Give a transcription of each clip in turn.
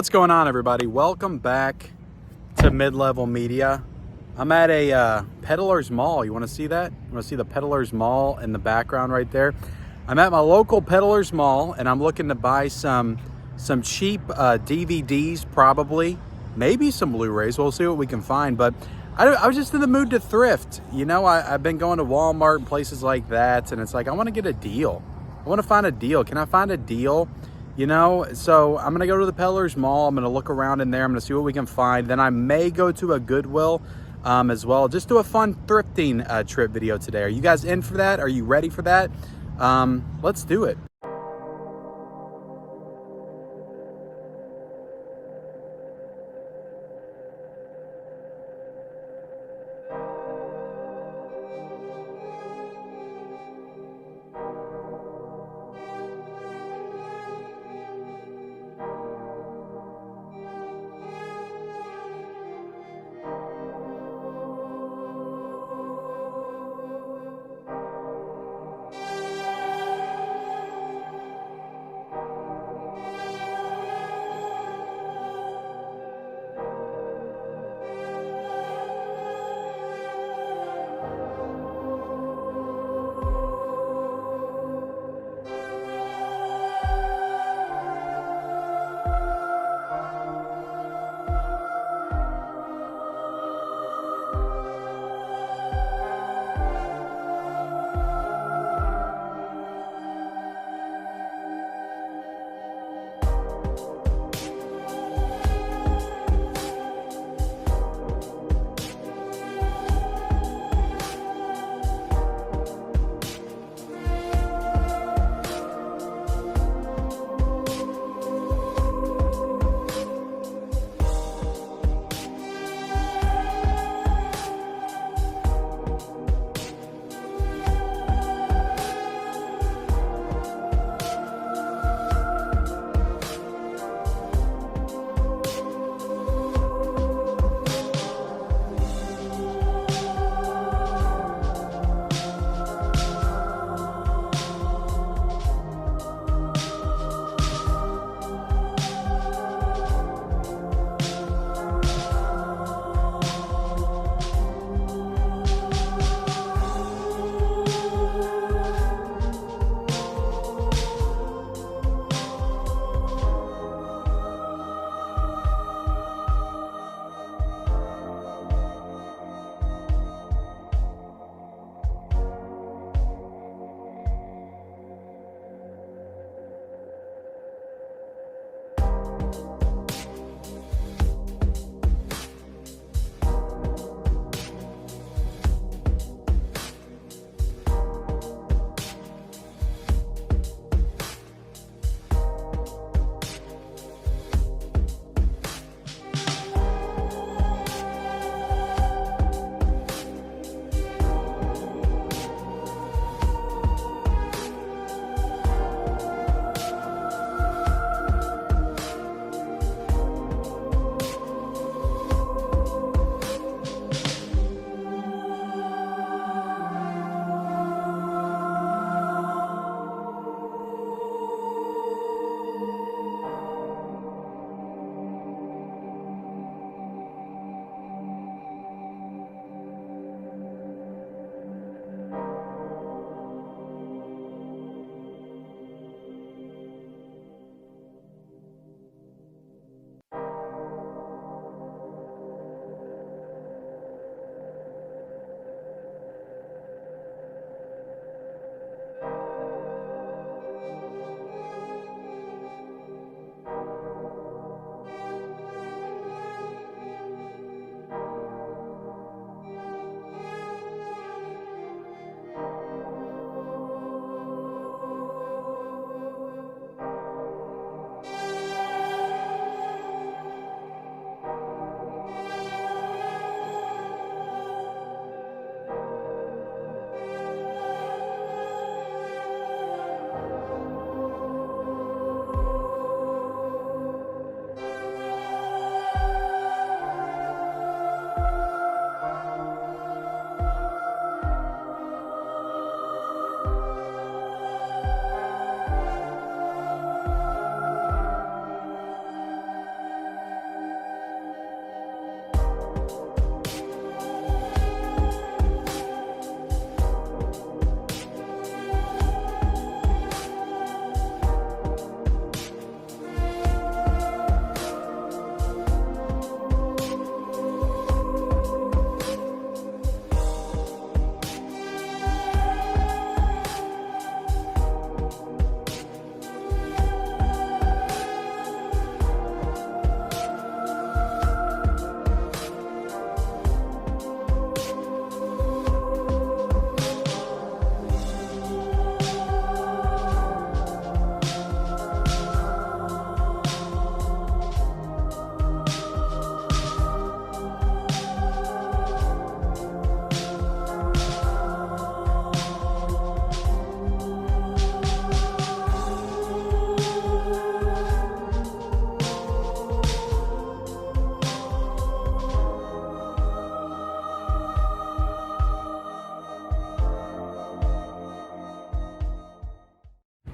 What's going on, everybody? Welcome back to Mid-Level Media. I'm at a Peddler's Mall. You want to see that? You want to see the Peddler's Mall in the background right there? I'm at my local Peddler's Mall, and I'm looking to buy some cheap DVDs, probably, maybe some Blu-rays. We'll see what we can find. But I was just in the mood to thrift. You know, I've been going to Walmart and places like that, and it's like I want to get a deal. I want to find a deal. Can I find a deal? You know, so I'm going to go to the Peddler's Mall. I'm going to look around in there. I'm going to see what we can find. Then I may go to a Goodwill as well. Just do a fun thrifting trip video today. Are you guys in for that? Are you ready for that? Let's do it.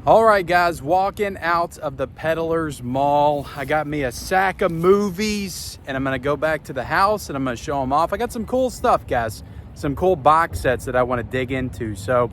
All right, guys, walking out of the Peddler's Mall. I got me a sack of movies, and I'm gonna go back to the house and I'm gonna show them off. I got some cool stuff, guys. Some cool box sets that I wanna dig into, so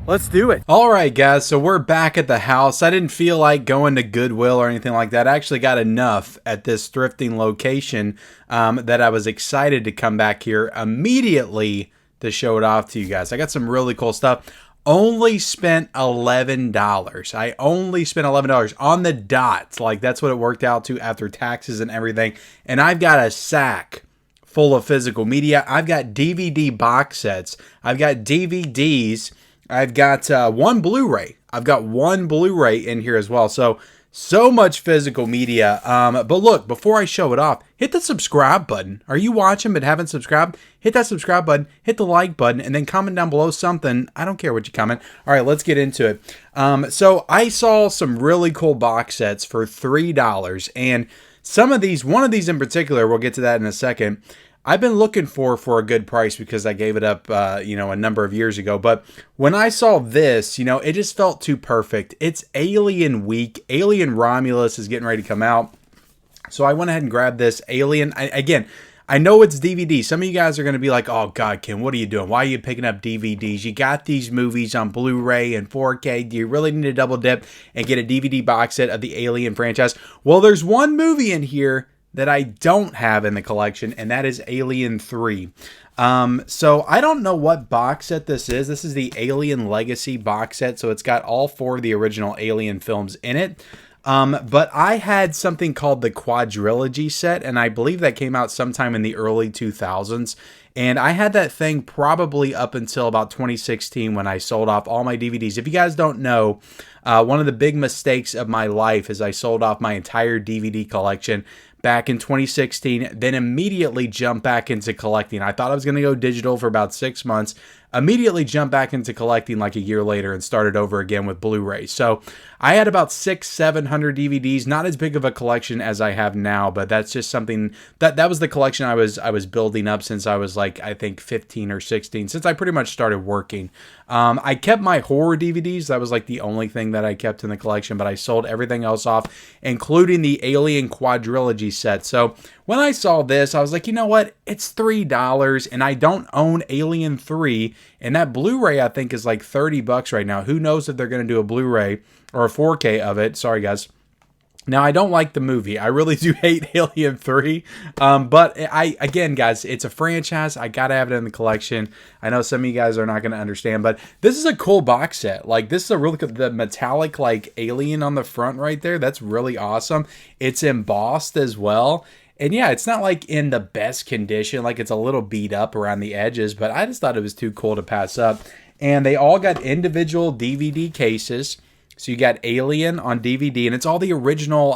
let's do it. All right, guys, so we're back at the house. I didn't feel like going to Goodwill or anything like that. I actually got enough at this thrifting location that I was excited to come back here immediately to show it off to you guys. I got some really cool stuff. Only spent $11. I only spent $11 on the dot. Like, that's what it worked out to after taxes and everything. And I've got a sack full of physical media. I've got DVD box sets. I've got DVDs. I've got one Blu-ray. I've got one Blu-ray in here as well. So much physical media. But look, before I show it off, hit the subscribe button. Are you watching but haven't subscribed? Hit that subscribe button, hit the like button, and then comment down below something. I don't care what you comment. All right, let's get into it. So I saw some really cool box sets for $3. And some of these, one of these in particular, we'll get to that in a second, I've been looking for a good price because I gave it up, a number of years ago. But when I saw this, it just felt too perfect. It's Alien Week. Alien Romulus is getting ready to come out. So I went ahead and grabbed this Alien. I know it's DVD. Some of you guys are going to be like, oh, God, Kim, what are you doing? Why are you picking up DVDs? You got these movies on Blu-ray and 4K. Do you really need to double dip and get a DVD box set of the Alien franchise? Well, there's one movie in here that I don't have in the collection, and that is Alien 3. So I don't know what box set this is. This is the Alien Legacy box set, so it's got all 4 of the original Alien films in it. But I had something called the quadrilogy set, and I believe that came out sometime in the early 2000s. And I had that thing probably up until about 2016 when I sold off all my DVDs. If you guys don't know, one of the big mistakes of my life is I sold off my entire DVD collection back in 2016, then immediately jumped back into collecting. I thought I was going to go digital for about 6 months, immediately jumped back into collecting like a year later and started over again with Blu-rays. So I had about 600-700 DVDs, not as big of a collection as I have now, but that's just something that was the collection I was building up since I was like, I think 15 or 16, since I pretty much started working. I kept my horror DVDs. That was like the only thing that I kept in the collection, but I sold everything else off, including the Alien Quadrilogy set. So when I saw this, I was like, you know what? It's $3 and I don't own Alien 3. And that Blu-ray, I think, is like $30 right now. Who knows if they're going to do a Blu-ray or a 4K of it. Sorry, guys. Now, I don't like the movie. I really do hate Alien 3. But again, guys, it's a franchise. I got to have it in the collection. I know some of you guys are not going to understand, but this is a cool box set. Like, this is a really cool, the metallic, like, alien on the front right there. That's really awesome. It's embossed as well. And yeah, it's not like in the best condition. Like, it's a little beat up around the edges, but I just thought it was too cool to pass up. And they all got individual DVD cases. So you got Alien on DVD, and it's all the original,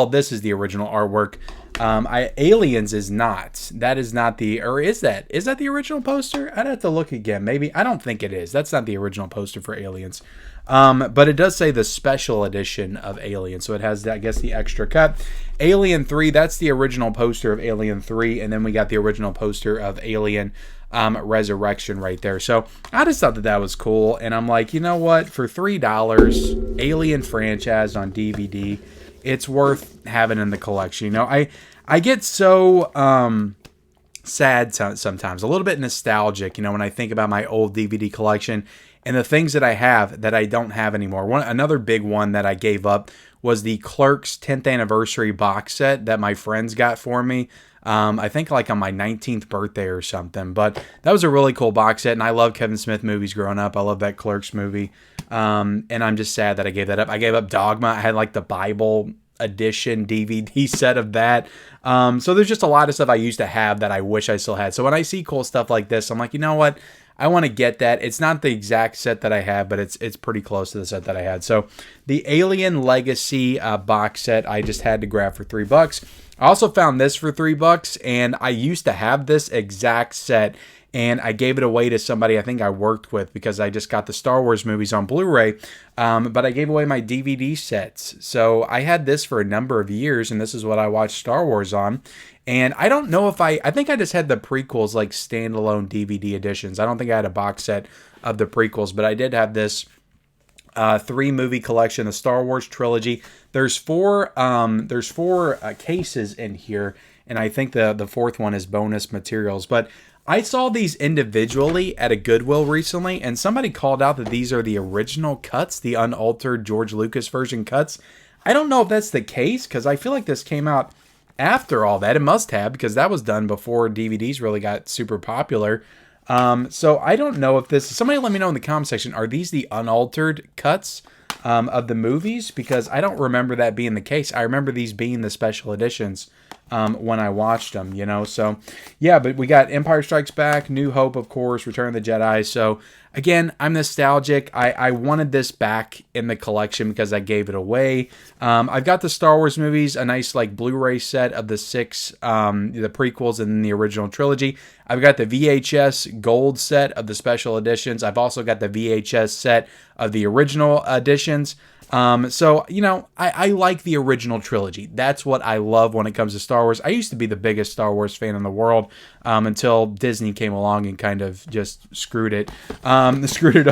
this is the original artwork. Aliens is not. That is not the, or is that? Is that the original poster? I'd have to look again. Maybe. I don't think it is. That's not the original poster for Aliens. But it does say the special edition of Alien. So it has, I guess, the extra cut. Alien 3, that's the original poster of Alien 3. And then we got the original poster of Alien Resurrection right there. So I just thought that was cool. And I'm like, you know what? For $3, Alien franchise on DVD, it's worth having in the collection. I get so sad sometimes, a little bit nostalgic, when I think about my old DVD collection and the things that I have that I don't have anymore. Another big one that I gave up was the Clerks 10th anniversary box set that my friends got for me. I think like on my 19th birthday or something. But that was a really cool box set, and I love Kevin Smith movies growing up. I love that Clerks movie. And I'm just sad that I gave that up. I gave up Dogma. I had like the Bible edition DVD set of that. So there's just a lot of stuff I used to have that I wish I still had. So when I see cool stuff like this, I'm like, you know what? I want to get that. It's not the exact set that I have, but it's pretty close to the set that I had. So the Alien Legacy box set I just had to grab for $3. I also found this for $3, and I used to have this exact set, and I gave it away to somebody I think I worked with because I just got the Star Wars movies on Blu-ray, but I gave away my DVD sets. So I had this for a number of years, and this is what I watched Star Wars on. And I don't know if I think I just had the prequels like standalone DVD editions. I don't think I had a box set of the prequels, but I did have this three movie collection, the Star Wars trilogy. There's four cases in here, and I think the fourth one is bonus materials. But I saw these individually at a Goodwill recently, and somebody called out that these are the original cuts, the unaltered George Lucas version cuts. I don't know if that's the case, because I feel like this came out after all that. It must have, because that was done before DVDs really got super popular. So I don't know if this... Somebody let me know in the comment section, are these the unaltered cuts of the movies? Because I don't remember that being the case. I remember these being the special editions when I watched them, you know? So, yeah, but we got Empire Strikes Back, New Hope, of course, Return of the Jedi. So, again, I'm nostalgic. I wanted this back in the collection because I gave it away. I've got the Star Wars movies, a nice like Blu-ray set of the 6, the prequels and then the original trilogy. I've got the VHS gold set of the special editions. I've also got the VHS set of the original editions. So, you know, I like the original trilogy. That's what I love when it comes to Star Wars. I used to be the biggest Star Wars fan in the world until Disney came along and kind of just screwed it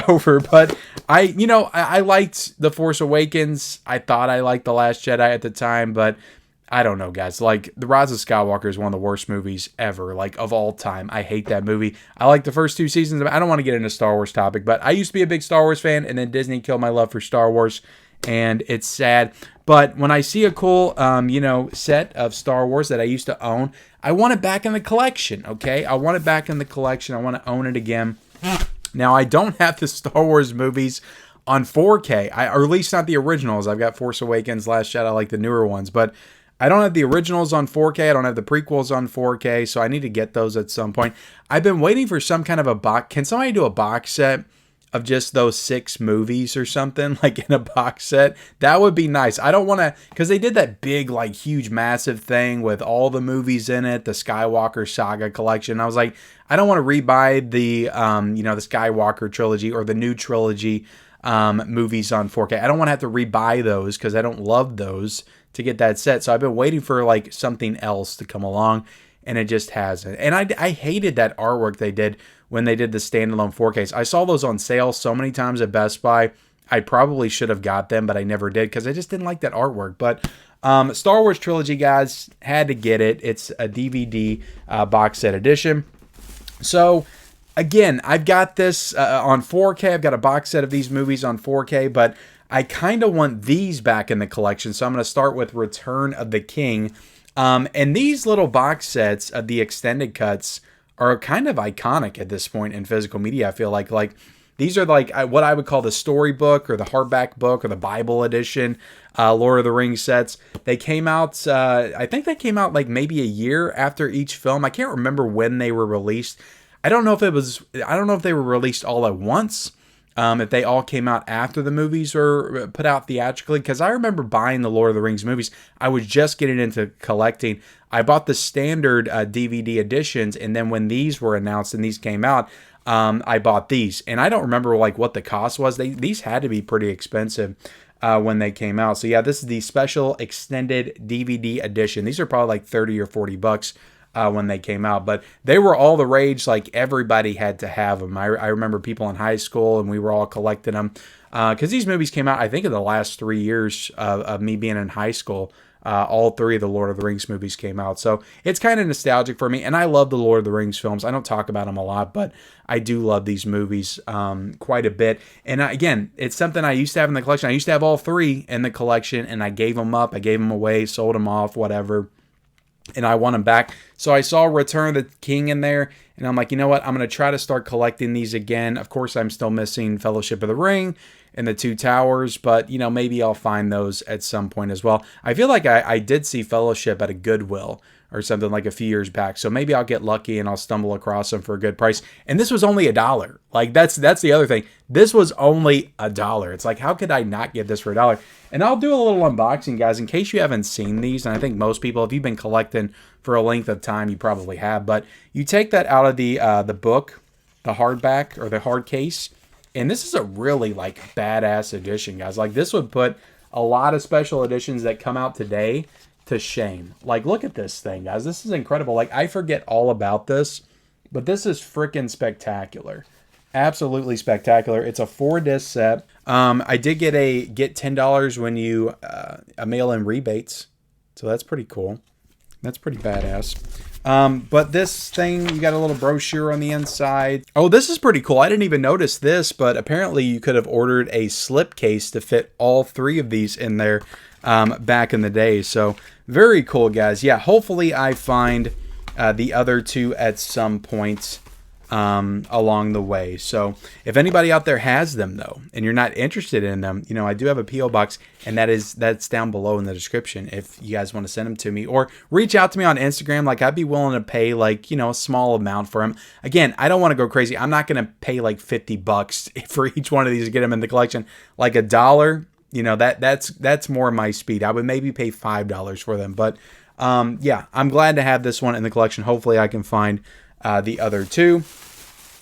over. But I liked The Force Awakens. I thought I liked The Last Jedi at the time, but I don't know, guys. Like, The Rise of Skywalker is one of the worst movies ever, like, of all time. I hate that movie. I like the first 2 seasons. I don't want to get into Star Wars topic, but I used to be a big Star Wars fan, and then Disney killed my love for Star Wars, and it's sad. But when I see a cool, set of Star Wars that I used to own, I want it back in the collection, okay? I want it back in the collection. I want to own it again. Now, I don't have the Star Wars movies on 4K, or at least not the originals. I've got Force Awakens, Last Jedi, like the newer ones, but I don't have the originals on 4K. I don't have the prequels on 4K, so I need to get those at some point. I've been waiting for some kind of a box. Can somebody do a box set of just those 6 movies or something, like in a box set? That would be nice. I don't want to, because they did that big, like, huge, massive thing with all the movies in it, the Skywalker Saga collection. I was like, I don't want to rebuy the, the Skywalker trilogy or the new trilogy movies on 4K. I don't want to have to rebuy those because I don't love those to get that set. So I've been waiting for like something else to come along, and it just hasn't. And I hated that artwork they did when they did the standalone 4Ks. I saw those on sale so many times at Best Buy. I probably should have got them, but I never did because I just didn't like that artwork. But Star Wars Trilogy, guys, had to get it. It's a DVD box set edition. So again, I've got this on 4K. I've got a box set of these movies on 4K, but I kind of want these back in the collection. So I'm going to start with Return of the King. And these little box sets of the extended cuts are kind of iconic at this point in physical media. I feel like these are like what I would call the storybook or the hardback book or the Bible edition Lord of the Rings sets. They came out, I think they came out like maybe a year after each film. I can't remember when they were released. I don't know if they were released all at once. If they all came out after the movies were put out theatrically, because I remember buying the Lord of the Rings movies. I was just getting into collecting. I bought the standard DVD editions, and then when these were announced and these came out, I bought these. And I don't remember like what the cost was. These had to be pretty expensive when they came out. So yeah, this is the special extended DVD edition. These are probably like 30 or 40 bucks. When they came out, but they were all the rage. Like everybody had to have them. I remember people in high school, and we were all collecting them because these movies came out, I think, in the last 3 years of me being in high school. All 3 of the Lord of the Rings movies came out, so it's kind of nostalgic for me. And I love the Lord of the Rings films. I don't talk about them a lot, but I do love these movies quite a bit. And again, it's something I used to have in the collection. I used to have all 3 in the collection, and I gave them up. I gave them away, sold them off, whatever. And I want them back. So I saw Return of the King in there, and I'm like, you know what? I'm going to try to start collecting these again. Of course, I'm still missing Fellowship of the Ring and the Two Towers, but, maybe I'll find those at some point as well. I feel like I did see Fellowship at a Goodwill or something like a few years back. So maybe I'll get lucky and I'll stumble across them for a good price. And this was only $1. Like that's the other thing. This was only $1. It's like, how could I not get this for $1? And I'll do a little unboxing, guys, in case you haven't seen these. And I think most people, if you've been collecting for a length of time, you probably have. But you take that out of the book, the hardback or the hard case. And this is a really like badass edition, guys. Like this would put a lot of special editions that come out today to shame. Like, look at this thing, guys. This is incredible. Like, I forget all about this, but this is freaking spectacular. Absolutely spectacular. It's a 4-disc set. I did get $10 when you a mail-in rebates, so that's pretty cool. That's pretty badass. But this thing, you got a little brochure on the inside. Oh, this is pretty cool. I didn't even notice this, but apparently you could have ordered a slipcase to fit all 3 of these in there back in the day. So very cool, guys. Yeah, hopefully I find the other 2 at some point along the way. So if anybody out there has them though, and you're not interested in them, you know, I do have a PO box, and that's down below in the description if you guys want to send them to me, or reach out to me on Instagram. Like, I'd be willing to pay, like, you know, a small amount for them. Again, I don't want to go crazy. I'm not going to pay like $50 for each one of these to get them in the collection. Like $1, you know, that's more my speed. I would maybe pay $5 for them, but yeah, I'm glad to have this one in the collection. Hopefully I can find the other 2.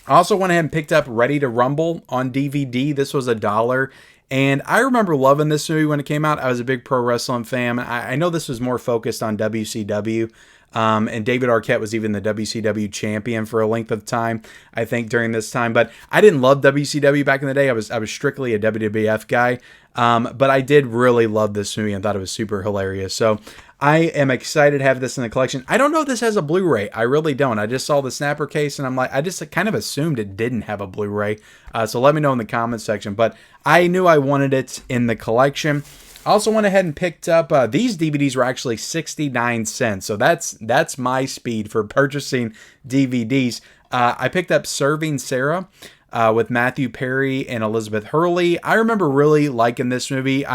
I also went ahead and picked up Ready to Rumble on DVD. This was $1. And I remember loving this movie when it came out. I was a big pro wrestling fan. I know this was more focused on WCW. And David Arquette was even the WCW champion for a length of time, I think, during this time. But I didn't love WCW back in the day. I was strictly a WWF guy. But I did really love this movie and thought it was super hilarious. So I am excited to have this in the collection. I don't know if this has a Blu-ray. I really don't. I just saw the snapper case and I'm like, I just kind of assumed it didn't have a Blu-ray. So let me know in the comments section. But I knew I wanted it in the collection. I also went ahead and picked up, these DVDs were actually 69 cents. So that's my speed for purchasing DVDs. I picked up Serving Sarah with Matthew Perry and Elizabeth Hurley. I remember really liking this movie.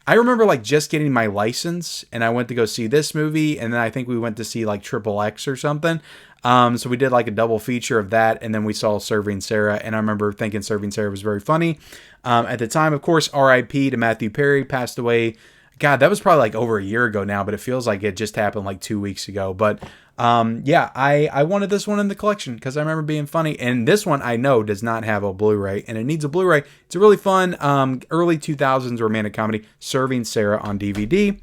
I remember like just getting my license and I went to go see this movie, and then I think we went to see like Triple X or something. So we did like a double feature of that, and then we saw Serving Sarah, and I remember thinking Serving Sarah was very funny. At the time, of course, R.I.P. to Matthew Perry, passed away. God, that was probably like over a year ago now, but it feels like it just happened like 2 weeks ago. But yeah, I wanted this one in the collection because I remember being funny. And this one I know does not have a Blu-ray, and it needs a Blu-ray. It's a really fun early 2000s romantic comedy, Serving Sarah, on DVD.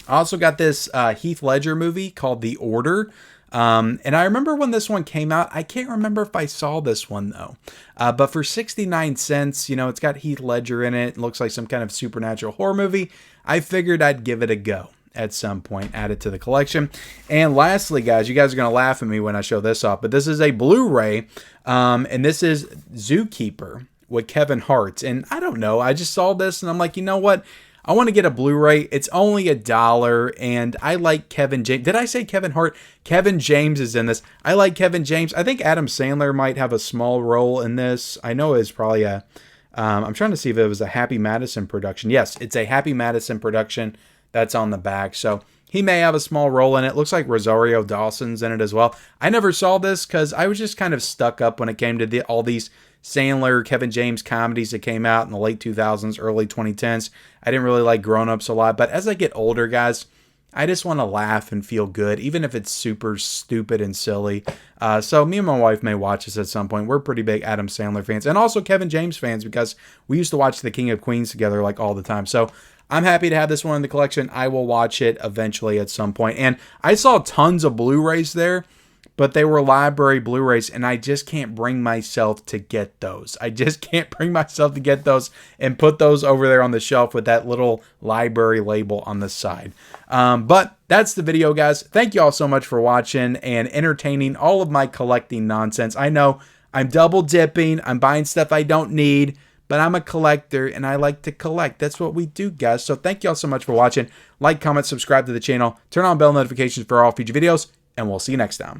I also got this Heath Ledger movie called The Order. And I remember when this one came out, I can't remember if I saw this one though. But for 69 cents, you know, it's got Heath Ledger in it. It looks like some kind of supernatural horror movie. I figured I'd give it a go at some point, add it to the collection. And lastly, guys, you guys are going to laugh at me when I show this off, but this is a Blu-ray. And this is Zookeeper with Kevin Hart. And I don't know, I just saw this and I'm like, you know what? I want to get a Blu-ray. It's only $1, and I like Kevin James. Did I say Kevin Hart? Kevin James is in this. I like Kevin James. I think Adam Sandler might have a small role in this. I know it's probably a... I'm trying to see if it was a Happy Madison production. Yes, it's a Happy Madison production. That's on the back. So he may have a small role in it. Looks like Rosario Dawson's in it as well. I never saw this because I was just kind of stuck up when it came to all these Sandler, Kevin James comedies that came out in the late 2000s, early 2010s. I didn't really like Grown Ups a lot, but as I get older, guys, I just want to laugh and feel good, even if it's super stupid and silly. So me and my wife may watch this at some point. We're pretty big Adam Sandler fans and also Kevin James fans because we used to watch The King of Queens together like all the time. So I'm happy to have this one in the collection. I will watch it eventually at some point. And I saw tons of Blu-rays there, but they were library Blu-rays, and I just can't bring myself to get those. I just can't bring myself to get those and put those over there on the shelf with that little library label on the side. But that's the video, guys. Thank you all so much for watching and entertaining all of my collecting nonsense. I know I'm double dipping. I'm buying stuff I don't need, but I'm a collector, and I like to collect. That's what we do, guys. So thank you all so much for watching. Like, comment, subscribe to the channel. Turn on bell notifications for all future videos, and we'll see you next time.